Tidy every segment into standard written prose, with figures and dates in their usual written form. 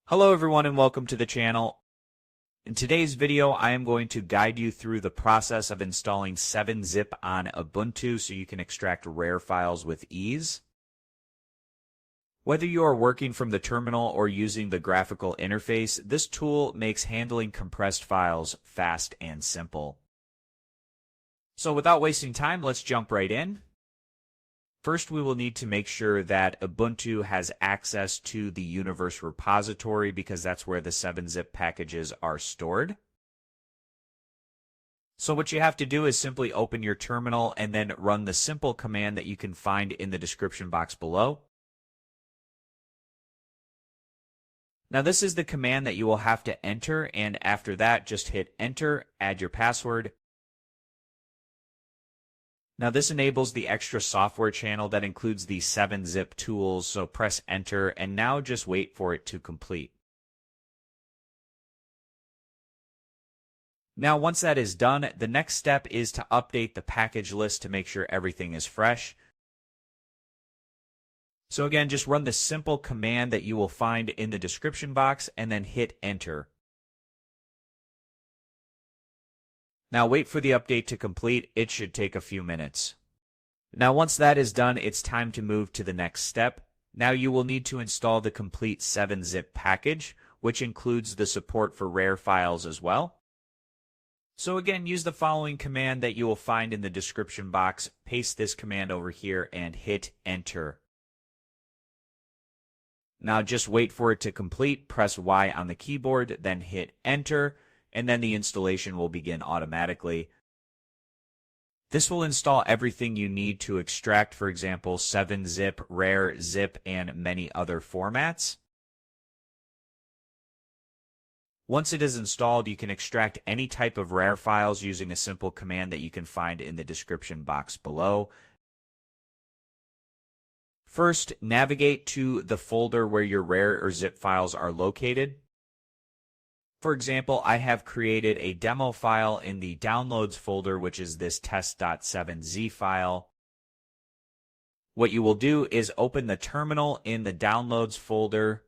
Hello everyone and welcome to the channel. In today's video, I am going to guide you through the process of installing 7-zip on Ubuntu so you can extract RAR files with ease. Whether you are working from the terminal or using the graphical interface, this tool makes handling compressed files fast and simple. So without wasting time, let's jump right in. First, we will need to make sure that Ubuntu has access to the universe repository because that's where the 7-zip packages are stored. So what you have to do is simply open your terminal and then run the simple command that you can find in the description box below. Now this is the command that you will have to enter, and after that just hit enter, add your password. Now this enables the extra software channel that includes the 7-zip tools, so press enter and now just wait for it to complete. Now once that is done, the next step is to update the package list to make sure everything is fresh. So again, just run the simple command that you will find in the description box and then hit enter. Now wait for the update to complete. It should take a few minutes. Now once that is done, it's time to move to the next step. Now you will need to install the complete 7-zip package, which includes the support for RAR files as well. So again, use the following command that you will find in the description box. Paste this command over here and hit enter. Now just wait for it to complete. Press Y on the keyboard, then hit enter. And then the installation will begin automatically. This will install everything you need to extract, for example, 7-zip, RAR, zip, and many other formats. Once it is installed, you can extract any type of RAR files using a simple command that you can find in the description box below. First, navigate to the folder where your RAR or zip files are located. For example, I have created a demo file in the downloads folder, which is this test.7z file. What you will do is open the terminal in the downloads folder.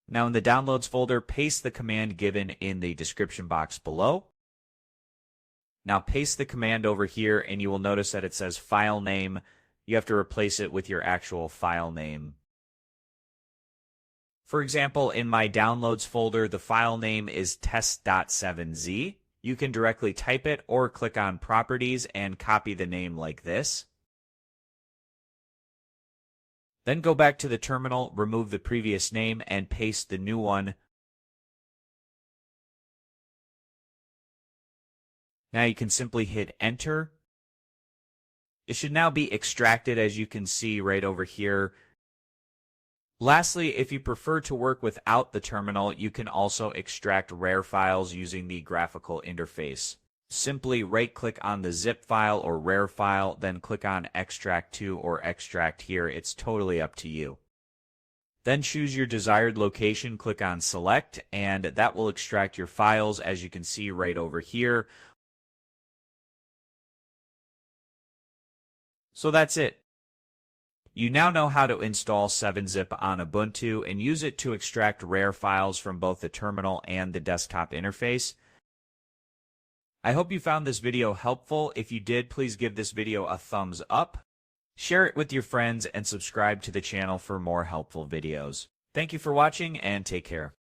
Now in the downloads folder, paste the command given in the description box below. Now paste the command over here and you will notice that it says file name. You have to replace it with your actual file name. For example, in my downloads folder, the file name is test.7z. You can directly type it or click on properties and copy the name like this. Then go back to the terminal, remove the previous name, and paste the new one. Now you can simply hit enter. It should now be extracted, as you can see right over here. Lastly, if you prefer to work without the terminal, you can also extract RAR files using the graphical interface. Simply right-click on the zip file or RAR file, then click on Extract To or Extract Here. It's totally up to you. Then choose your desired location, click on Select, and that will extract your files, as you can see right over here. So that's it. You now know how to install 7-zip on Ubuntu and use it to extract RAR files from both the terminal and the desktop interface. I hope you found this video helpful. If you did, please give this video a thumbs up, share it with your friends, and subscribe to the channel for more helpful videos. Thank you for watching and take care.